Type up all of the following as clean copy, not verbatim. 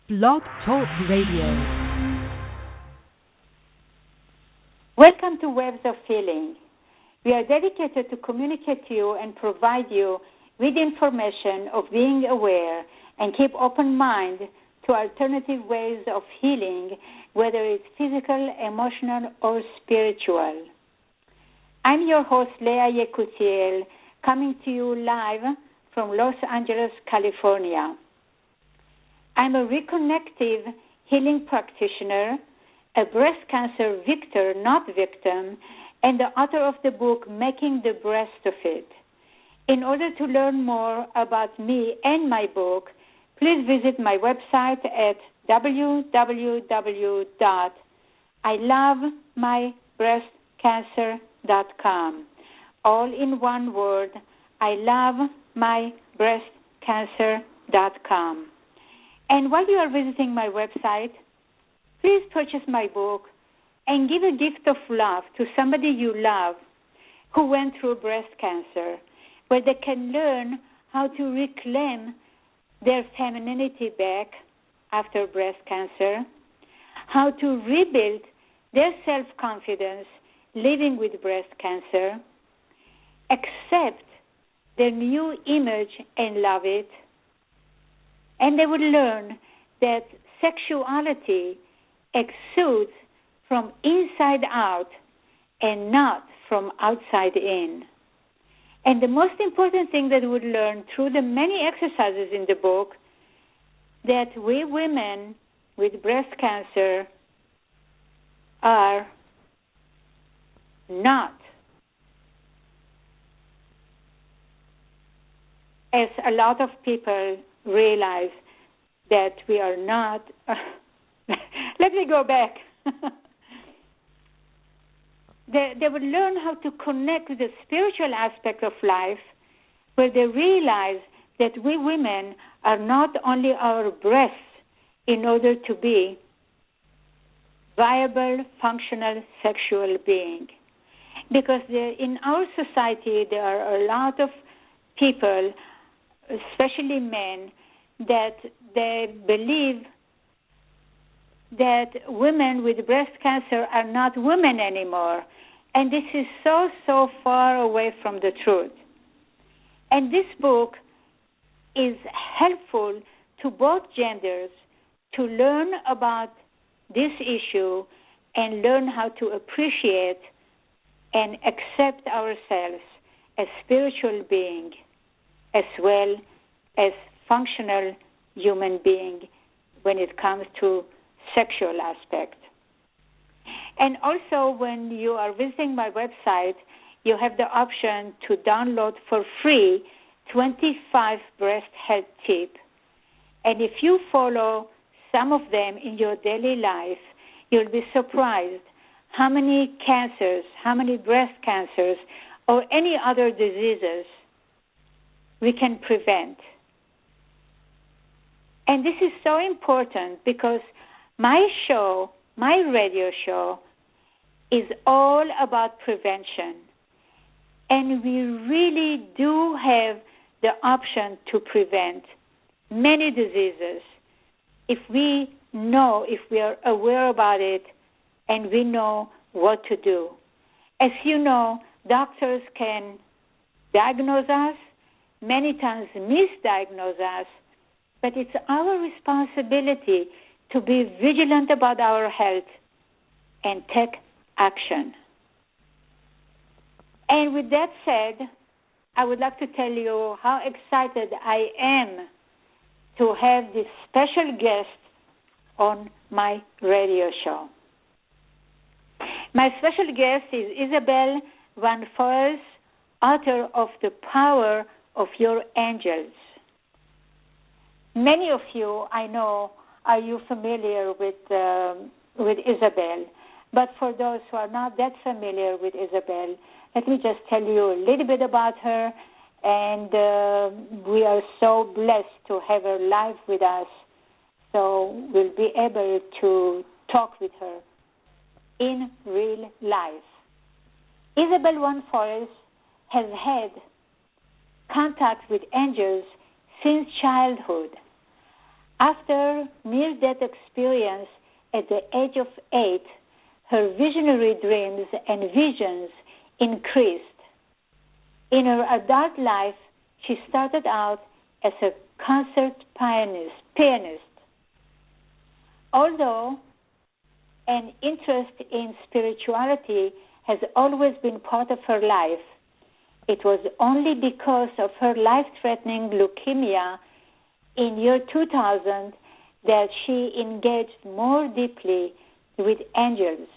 Blog Talk Radio. Welcome to Waves of Healing. We are dedicated to communicate to you and provide you with information of being aware and keep open mind to alternative ways of healing, whether it's physical, emotional, or spiritual. I'm your host, Leah Yekutiel, coming to you live from Los Angeles, California. I'm a reconnective healing practitioner, a breast cancer victor, not victim, and the author of the book, Making the Breast of It. In order to learn more about me and my book, please visit my website at www.ilovemybreastcancer.com. All in one word, ilovemybreastcancer.com. And while you are visiting my website, please purchase my book and give a gift of love to somebody you love who went through breast cancer, where they can learn how to reclaim their femininity back after breast cancer, how to rebuild their self-confidence living with breast cancer, accept their new image and love it, and they will learn that sexuality exudes from inside out and not from outside in. And the most important thing that we would learn through the many exercises in the book, that we women with breast cancer are not, as a lot of people realize, that we are not. Let me go back. They will learn how to connect with the spiritual aspect of life, where they realize that we women are not only our breasts in order to be viable, functional, sexual being. Because in our society, there are a lot of people, especially men, that they believe that women with breast cancer are not women anymore. And this is so, so far away from the truth. And this book is helpful to both genders to learn about this issue and learn how to appreciate and accept ourselves as spiritual beings as well as functional human being when it comes to sexual aspect. And also, when you are visiting my website, you have the option to download for free 25 breast health tips. And if you follow some of them in your daily life, you'll be surprised how many cancers, how many breast cancers, or any other diseases we can prevent. And this is so important because my show, my radio show, is all about prevention. And we really do have the option to prevent many diseases if we know, if we are aware about it, and we know what to do. As you know, doctors can diagnose us, many times misdiagnose us, but it's our responsibility to be vigilant about our health and take action. And with that said, I would like to tell you how excited I am to have this special guest on my radio show. My special guest is Isabelle Von Fallois, author of The Power of Your Angels. Many of you, I know, are you familiar with Isabelle, but for those who are not that familiar with Isabelle, let me just tell you a little bit about her, and we are so blessed to have her live with us, so we'll be able to talk with her in real life. Isabelle Von Fallois has had contact with angels since childhood. After near-death experience at the age of 8, her visionary dreams and visions increased. In her adult life, she started out as a concert pianist. Although an interest in spirituality has always been part of her life, it was only because of her life-threatening leukemia in year 2000 that she engaged more deeply with angels.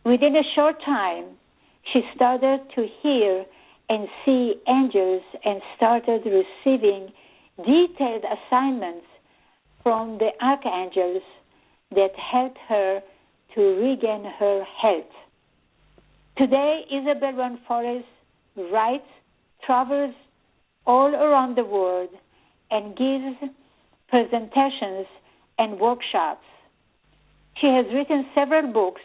Within a short time, she started to hear and see angels and started receiving detailed assignments from the archangels that helped her to regain her health. Today, Isabelle Von Fallois writes, travels all around the world, and gives presentations and workshops. She has written several books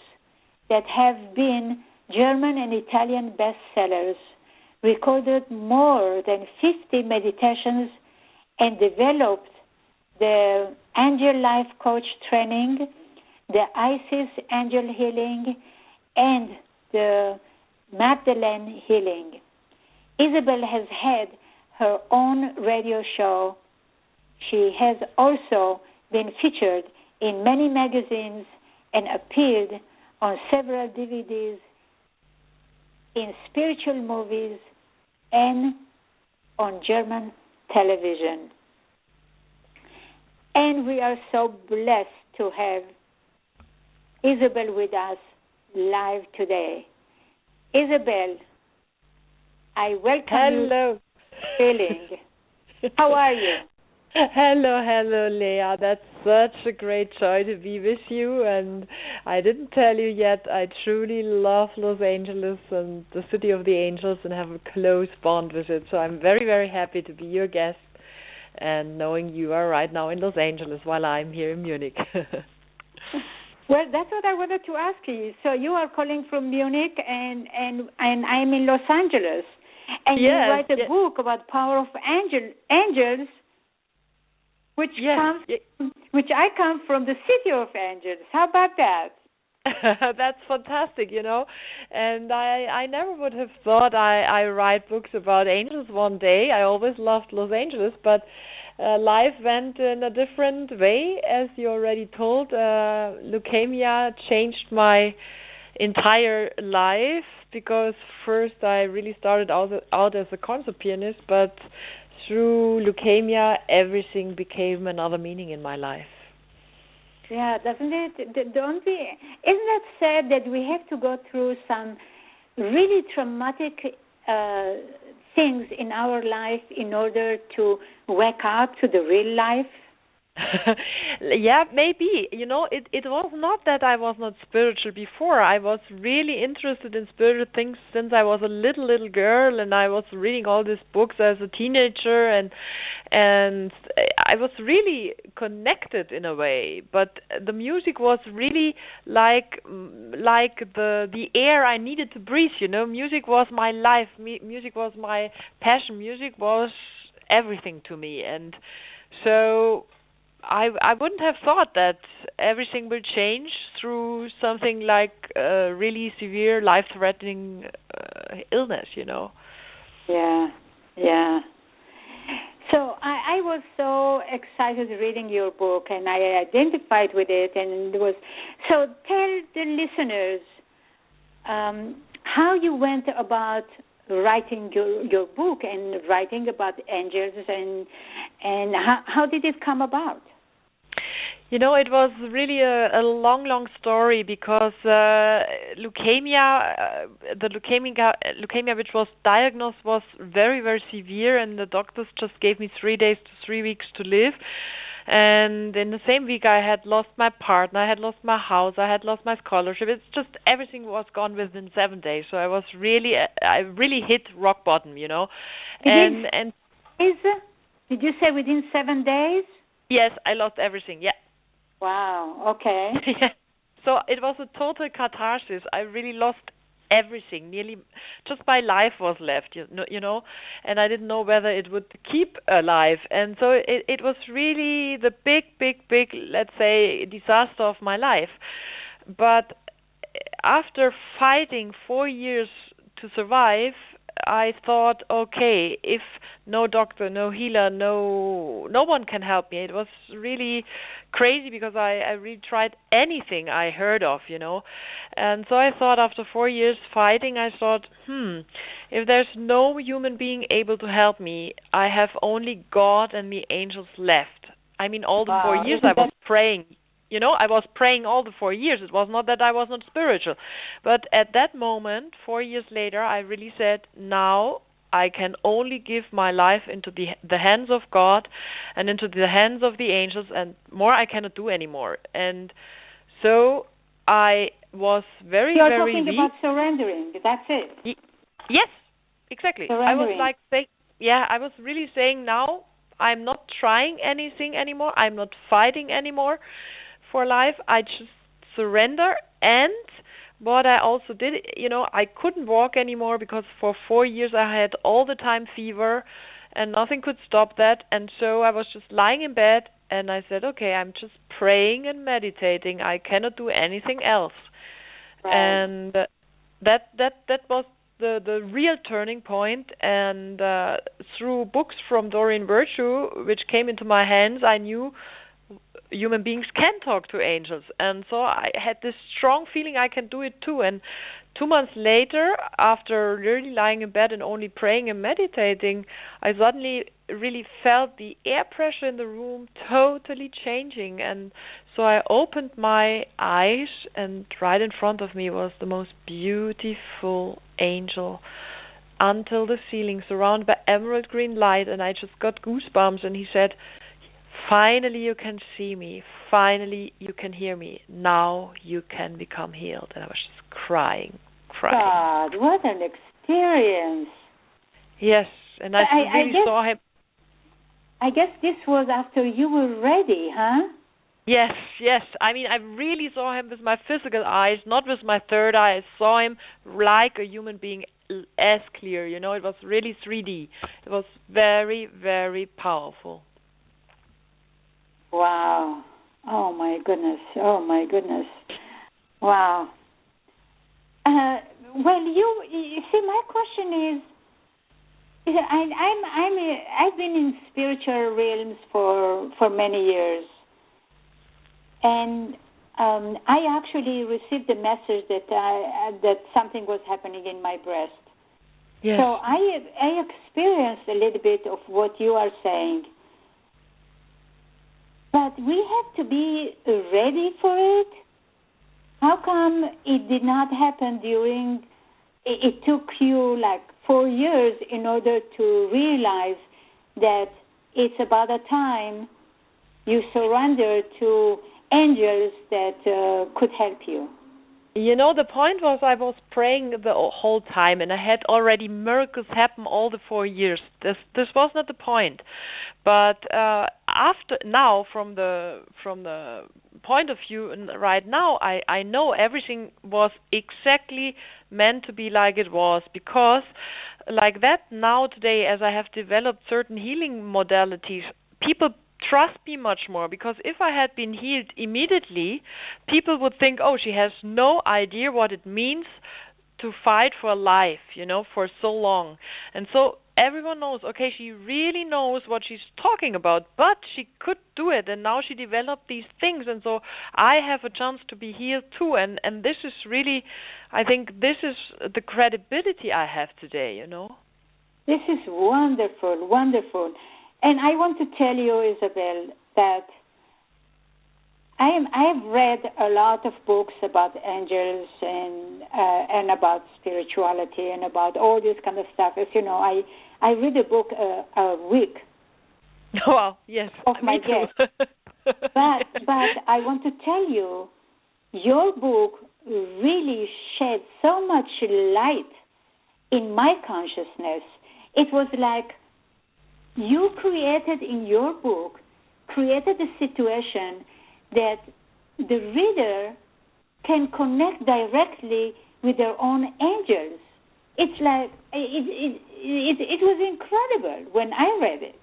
that have been German and Italian bestsellers, recorded more than 50 meditations, and developed the Angel Life Coach training, the Isis Angel Healing, and the Magdalene Healing. Isabelle has had her own radio show. She has also been featured in many magazines and appeared on several DVDs, in spiritual movies, and on German television. And we are so blessed to have Isabelle with us live today. Isabelle, I welcome Hello. you. Feeling. How are you? Hello, Leah. That's such a great joy to be with you. And I didn't tell you yet, I truly love Los Angeles and the City of the Angels and have a close bond with it. So I'm very, very happy to be your guest and knowing you are right now in Los Angeles while I'm here in Munich. Well, that's what I wanted to ask you. So you are calling from Munich and I'm in Los Angeles. And yes, you write a book about power of angels, which I come from the City of Angels. How about that? That's fantastic, and I never would have thought I write books about angels one day. I always loved Los Angeles, but life went in a different way, as you already told. Leukemia changed my entire life, because first I really started out as a concert pianist, but through leukemia everything became another meaning in my life. Yeah, doesn't it? Isn't that sad that we have to go through some really traumatic things in our life in order to wake up to the real life? Yeah, maybe. It was not that I was not spiritual before. I was really interested in spiritual things since I was a little girl, and I was reading all these books as a teenager, and I was really connected in a way. But the music was really like the air I needed to breathe. Music was my life. Music was my passion. Music was everything to me, and so I wouldn't have thought that everything will change through something like a really severe, life-threatening illness, Yeah. So I was so excited reading your book, and I identified with it, and it was so. Tell the listeners how you went about writing your book and writing about angels, and how did it come about? It was really a long story, because leukemia which was diagnosed was very, very severe, and the doctors just gave me 3 days to 3 weeks to live. And in the same week, I had lost my partner, I had lost my house, I had lost my scholarship. It's just everything was gone within 7 days. So I really hit rock bottom, And did you say within 7 days? Yes, I lost everything. Yeah. Wow. Okay. Yeah. So it was a total catharsis. I really lost everything. Nearly just my life was left, you know, and I didn't know whether it would keep alive. And so it was really the big, let's say, disaster of my life. But after fighting 4 years to survive, I thought, okay, if no doctor, no healer, no one can help me. It was really crazy because I really tried anything I heard of, you know. And so I thought, after 4 years fighting, I thought, if there's no human being able to help me, I have only God and the angels left. I mean, all the 4 years I was praying. You know, I was praying all the 4 years. It was not that I was not spiritual. But at that moment, 4 years later, I really said, now I can only give my life into the hands of God and into the hands of the angels, and more I cannot do anymore. And so I was very, You're very talking weak. about surrendering. That's it. Yes, exactly. I was like saying, I was really saying, now I'm not trying anything anymore. I'm not fighting anymore for life. I just surrender. And what I also did, you know, I couldn't walk anymore because for 4 years I had all the time fever and nothing could stop that. And so I was just lying in bed and I said, okay, I'm just praying and meditating. I cannot do anything else. Right. And that was the real turning point. And through books from Doreen Virtue, which came into my hands, I knew human beings can talk to angels, and so I had this strong feeling I can do it too. And 2 months later, after really lying in bed and only praying and meditating, I suddenly really felt the air pressure in the room totally changing. And so I opened my eyes, and right in front of me was the most beautiful angel until the ceiling, surrounded by emerald green light, and I just got goosebumps. And he said, finally you can see me. Finally you can hear me. Now you can become healed. And I was just crying. God, what an experience. Yes, and I really saw him. I guess this was after you were ready, huh? Yes. I mean, I really saw him with my physical eyes, not with my third eye. I saw him like a human being, as clear. You know, it was really 3D. It was very, very powerful. Wow. Oh, my goodness. Wow. Well, you see, my question is, I've been in spiritual realms for many years, and I actually received a message that something was happening in my breast. Yes. So I experienced a little bit of what you are saying. But we have to be ready for it. How come it did not happen during, it took you like 4 years in order to realize that it's about a time you surrender to angels that could help you? You know, the point was I was praying the whole time, and I had already miracles happen all the 4 years. This was not the point. But after now, from the point of view right now, I know everything was exactly meant to be like it was, because like that now today, as I have developed certain healing modalities, people trust me much more, because if I had been healed immediately, people would think, oh, she has no idea what it means to fight for life, you know, for so long. And so everyone knows, okay, she really knows what she's talking about, but she could do it, and now she developed these things, and so I have a chance to be healed too. And this is really, I think this is the credibility I have today, you know. This is wonderful, wonderful. And I want to tell you, Isabelle, that I have read a lot of books about angels and about spirituality and about all this kind of stuff. As you know, I read a book a week. Wow, yes, of my me too. but I want to tell you, your book really shed so much light in my consciousness. It was like you created in your book, created a situation that the reader can connect directly with their own angels. It's like it was incredible when I read it.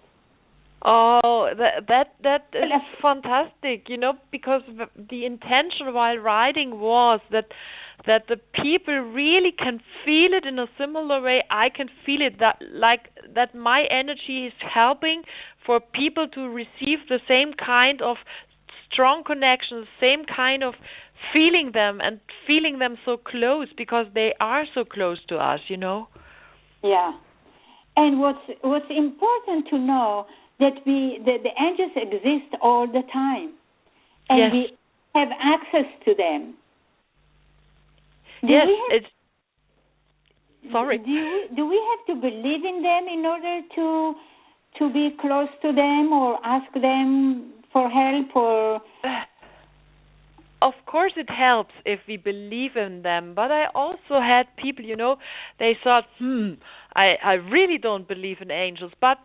Oh, that is fantastic, because the intention while writing was that the people really can feel it in a similar way I can feel it, that my energy is helping for people to receive the same kind of strong connections, same kind of feeling them and feeling them so close because they are so close to us, Yeah. And what's important to know that the angels exist all the time, and yes. we have access to them. Sorry. Do we have to believe in them in order to be close to them or ask them for help or? Of course it helps if we believe in them, but I also had people, they thought, I really don't believe in angels, but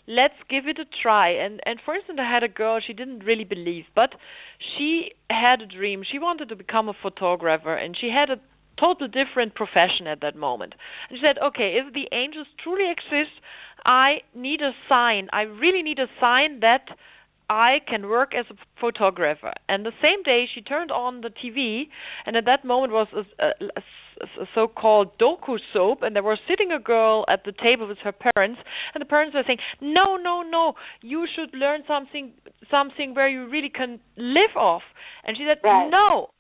let's give it a try. And for instance, I had a girl, she didn't really believe, but she had a dream. She wanted to become a photographer, and she had a total different profession at that moment. And she said, okay, if the angels truly exist, I need a sign. I really need a sign that I can work as a photographer. And the same day she turned on the TV, and at that moment was a so-called doku soap, and there was sitting a girl at the table with her parents, and the parents were saying, no, you should learn something where you really can live off. And she said, right.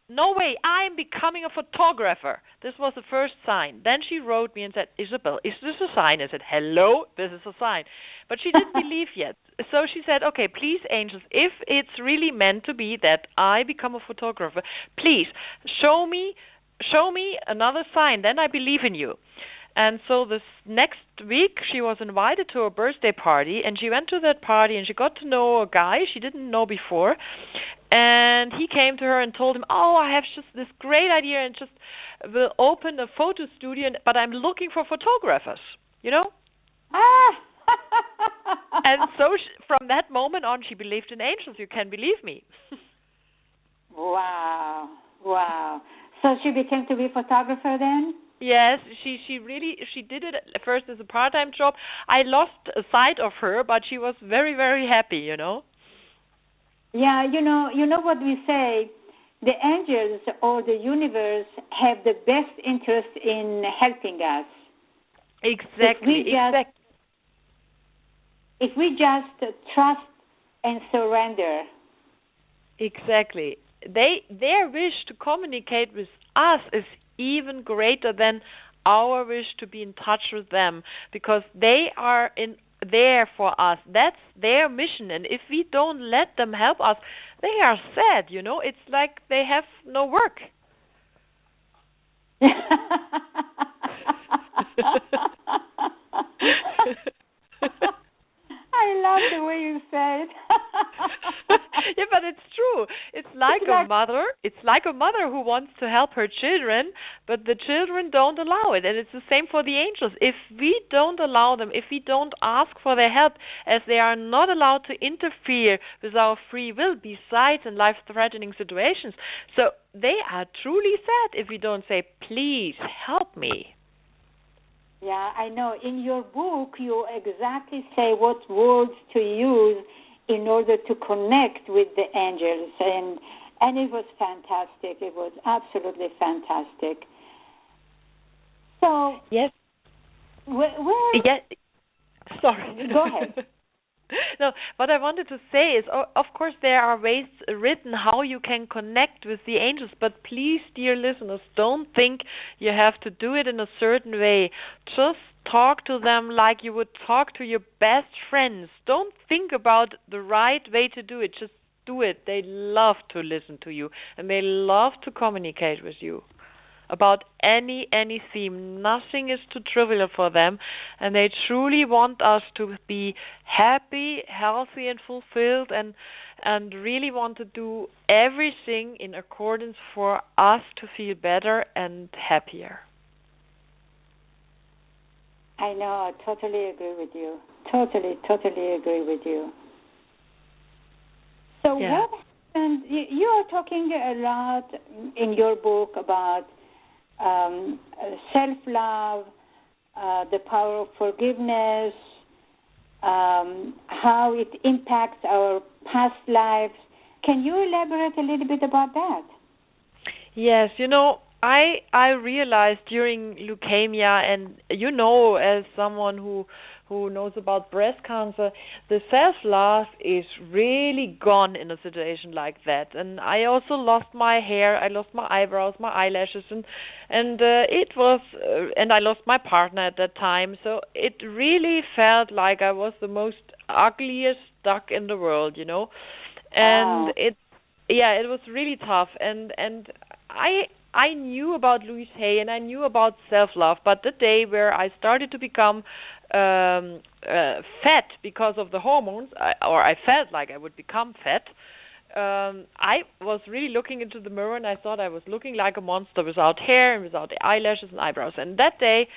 No way, I'm becoming a photographer. This was the first sign. Then she wrote me and said, Isabelle, is this a sign? I said, hello, this is a sign. But she didn't believe yet. So she said, okay, please, angels, if it's really meant to be that I become a photographer, please show me another sign, then I believe in you. And so this next week she was invited to a birthday party, and she went to that party and she got to know a guy she didn't know before. And he came to her and told him, oh, I have just this great idea and just will open a photo studio, but I'm looking for photographers, And so from that moment on, she believed in angels. You can believe me. Wow. So she became to be a photographer then? Yes, she did it at first as a part-time job. I lost sight of her, but she was very, very happy, Yeah, you know what we say, the angels or the universe have the best interest in helping us. Exactly. If we just trust and surrender. Exactly. Their wish to communicate with us is even greater than our wish to be in touch with them, because they are there for us. That's their mission, and if we don't let them help us, they are sad, It's like they have no work. I love the way you say it. Yeah, but it's true. It's like a mother. It's like a mother who wants to help her children, but the children don't allow it. And it's the same for the angels. If we don't allow them, if we don't ask for their help, as they are not allowed to interfere with our free will, besides in life-threatening situations, so they are truly sad if we don't say, please help me. Yeah, I know. In your book, you exactly say what words to use in order to connect with the angels, and it was fantastic. It was absolutely fantastic. So yes, where yes. Sorry. Go ahead. No, what I wanted to say is, of course, there are ways written how you can connect with the angels, but please, dear listeners, don't think you have to do it in a certain way. Just talk to them like you would talk to your best friends. Don't think about the right way to do it. Just do it. They love to listen to you, and they love to communicate with you about any theme. Nothing is too trivial for them, and they truly want us to be happy, healthy, and fulfilled, and really want to do everything in accordance for us to feel better and happier. I know, I totally agree with you. Totally agree with you. So what happened? You are talking a lot in your book about self-love, the power of forgiveness, how it impacts our past lives. Can you elaborate a little bit about that? Yes, I realized during leukemia, and as someone who knows about breast cancer, the self-love is really gone in a situation like that. And I also lost my hair, I lost my eyebrows, my eyelashes, and I lost my partner at that time. So it really felt like I was the most ugliest duck in the world, And Wow. it was really tough. And I knew about Louise Hay and I knew about self-love, but the day where I started to become fat because of the hormones, I felt like I would become fat, I was really looking into the mirror and I thought I was looking like a monster without hair and without eyelashes and eyebrows. And that day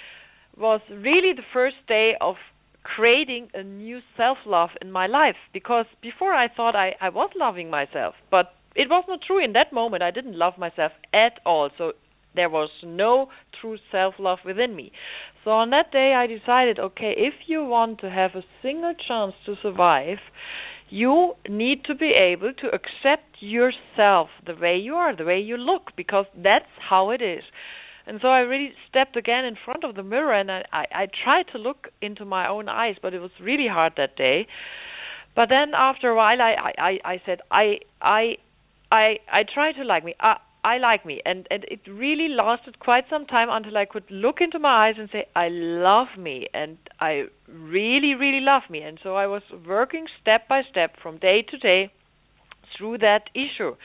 was really the first day of creating a new self-love in my life, because before I thought I was loving myself, but it was not true in that moment. I didn't love myself at all, so there was no true self-love within me. So on that day I decided, okay, if you want to have a single chance to survive, you need to be able to accept yourself the way you are, the way you look, because that's how it is. And so I really stepped again in front of the mirror and I tried to look into my own eyes, but it was really hard that day. But then after a while I said, I try to like me. I like me, and it really lasted quite some time until I could look into my eyes and say, I love me, and I really, really love me. And so I was working step by step from day to day through that issue.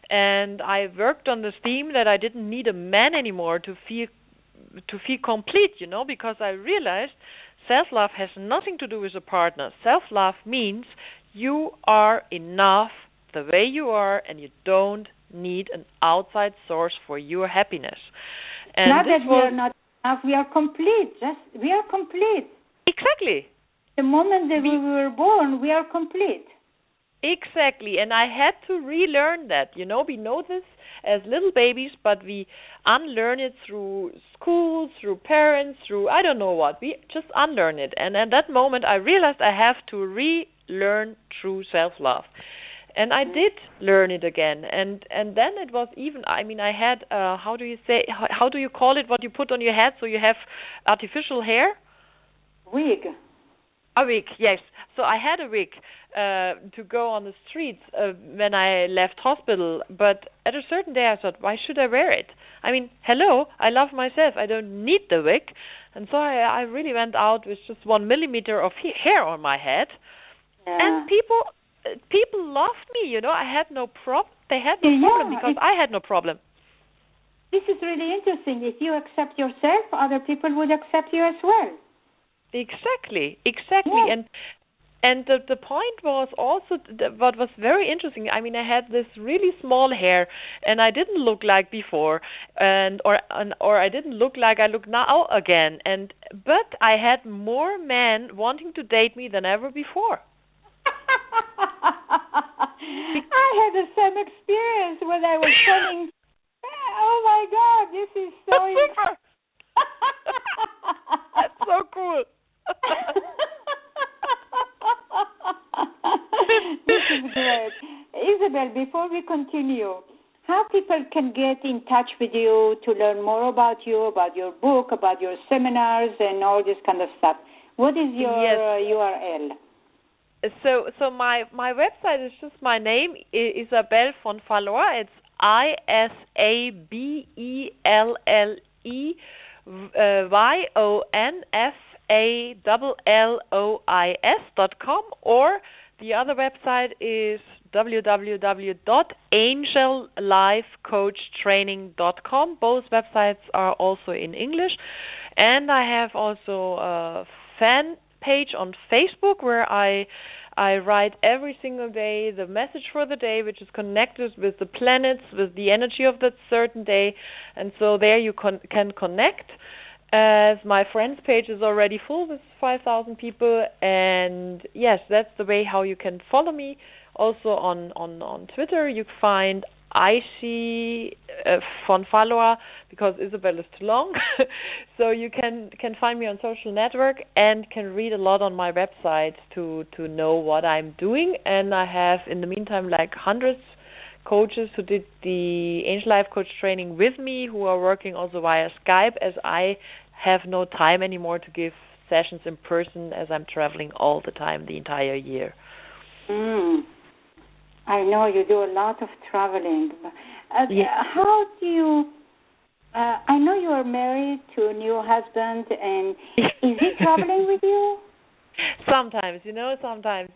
And I worked on this theme that I didn't need a man anymore to feel complete, because I realized self-love has nothing to do with a partner. Self-love means you are enough the way you are, and you don't need an outside source for your happiness. And not that we are not enough, we are complete. We are complete. Exactly. The moment that we were born, we are complete. Exactly, and I had to relearn that. We know this as little babies, but we unlearn it through school, through parents, through I don't know what. We just unlearn it. And at that moment, I realized I have to relearn true self-love. And I did learn it again, and then it was even. I had how do you call it? What you put on your head so you have artificial hair? Wig. A wig, yes. So I had a wig to go on the streets when I left hospital. But at a certain day, I thought, why should I wear it? Hello, I love myself. I don't need the wig, and so I really went out with just 1 millimeter of hair on my head, and people loved me, I had no problem. They had no problem because I had no problem. This is really interesting. If you accept yourself, other people would accept you as well. Exactly. Yeah. And the point was also what was very interesting. I had this really small hair, and I didn't look like before, or I didn't look like I look now again. But I had more men wanting to date me than ever before. I had the same experience when I was turning. Oh my God, this is so super. That's so cool. This is great. Isabelle, before we continue, how people can get in touch with you to learn more about you, about your book, about your seminars, and all this kind of stuff? What is your URL? So my website is just my name, Isabelle Von Fallois. It's ISABELLEYONFALLOIS.com, or the other website is www.angellifecoachtraining.com. Both websites are also in English, and I have also a fan page on Facebook where I write every single day the message for the day, which is connected with the planets, with the energy of that certain day, and so there you can connect. As my friends page is already full with 5,000 people, and yes, that's the way how you can follow me. Also on Twitter, you find Von Fallois, because Isabelle is too long. So you can find me on social network and can read a lot on my website to know what I'm doing. And I have, in the meantime, like hundreds coaches who did the Angel Life Coach training with me, who are working also via Skype, as I have no time anymore to give sessions in person, as I'm traveling all the time, the entire year. I know you do a lot of traveling. How do you... I know you are married to a new husband, and is he traveling with you? Sometimes,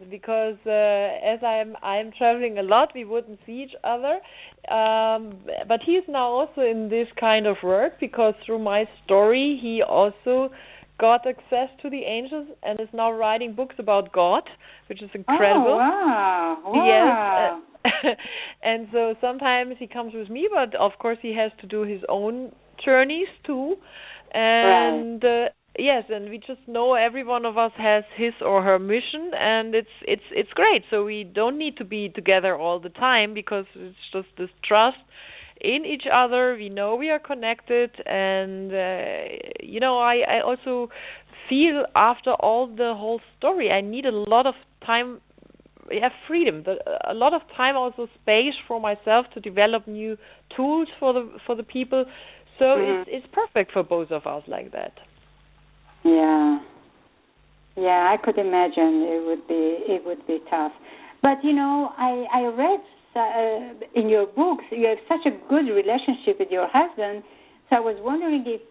because as I'm traveling a lot, we wouldn't see each other. But he's now also in this kind of work, because through my story, he also got access to the angels and is now writing books about God, which is incredible. Oh, wow. Yes. And so sometimes he comes with me, but of course he has to do his own journeys too. And yes, and we just know every one of us has his or her mission, and it's great. So we don't need to be together all the time, because it's just this trust in each other. We know we are connected, and I also feel after all the whole story, I need a lot of time. I have freedom, a lot of time, also space for myself to develop new tools for the people. So it's perfect for both of us like that. Yeah, I could imagine it would be tough. But I read in your books you have such a good relationship with your husband. So I was wondering if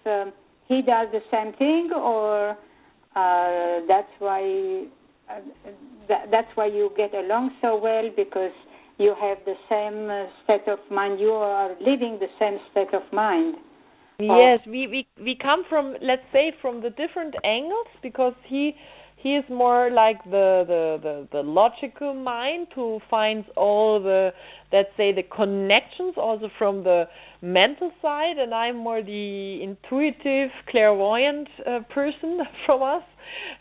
he does the same thing, or that's why you get along so well, because you have the same state of mind. You are living the same state of mind. Yes, we come from, let's say, from the different angles, because he is more like the logical mind who finds all the, let's say, the connections also from the mental side, and I'm more the intuitive, clairvoyant person from us,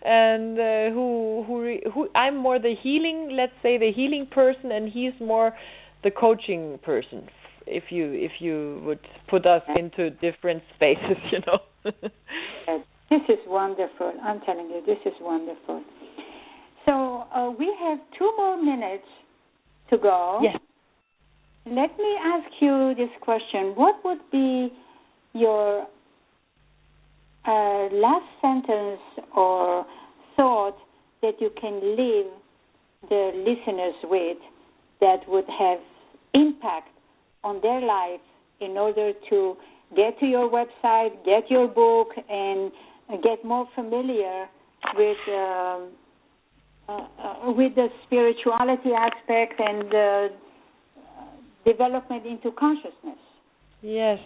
and who I'm more the healing, let's say, the healing person, and he's more the coaching person. If you would put us into different spaces, This is wonderful. I'm telling you, this is wonderful. So we have 2 more minutes to go. Yes. Let me ask you this question. What would be your last sentence or thought that you can leave the listeners with that would have impact on their life, in order to get to your website, get your book, and get more familiar with the spirituality aspect and the development into consciousness? Yes.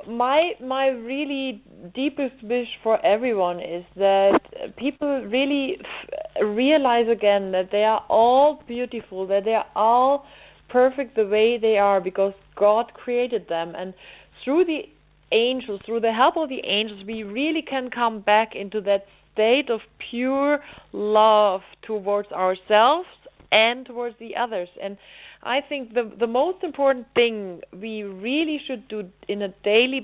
My really deepest wish for everyone is that people really realize again that they are all beautiful, that they are all perfect the way they are, because God created them, and through the angels, through the help of the angels, we really can come back into that state of pure love towards ourselves and towards the others. And I think the most important thing we really should do on a daily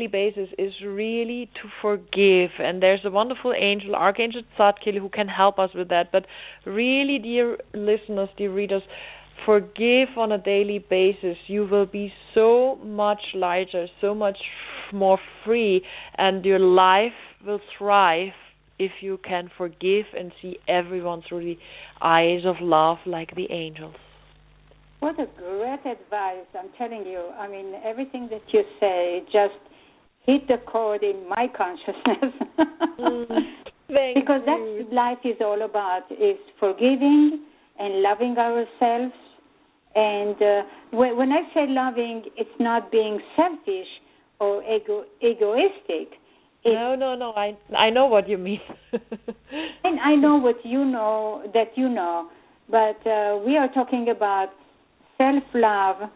basis, is really to forgive. And there's a wonderful angel, Archangel Zadkiel, who can help us with that. But really, dear listeners, dear readers, forgive on a daily basis. You will be so much lighter, so much more free, and your life will thrive if you can forgive and see everyone through the eyes of love like the angels. What a great advice, I'm telling you. I mean, everything that you say just hit the chord in my consciousness. Because that's what life is all about, is forgiving and loving ourselves. And when I say loving, it's not being selfish or egoistic. No. I know what you mean. And I know what you know, but we are talking about self-love,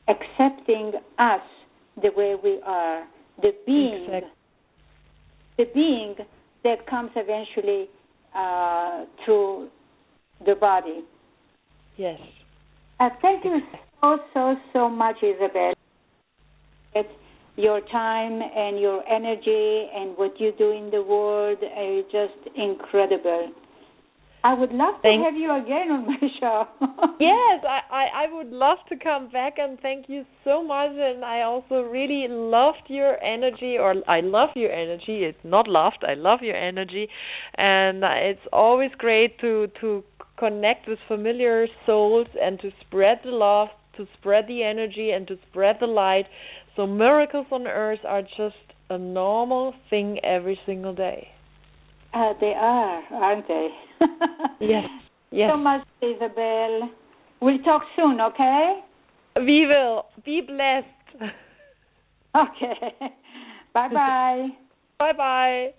accepting us the way we are, the being that comes eventually through the body. Yes. Thank you so much, Isabelle. It's your time and your energy and what you do in the world is just incredible. I would love to have you again on my show. Yes, I would love to come back, and thank you so much. And I also really loved your energy, or I love your energy. It's not loved, I love your energy. And it's always great to connect with familiar souls and to spread the love, to spread the energy, and to spread the light. So miracles on earth are just a normal thing every single day. They are, aren't they? Yes. So much, Isabelle. We'll talk soon, okay? We will. Be blessed. Okay. Bye-bye. Bye-bye.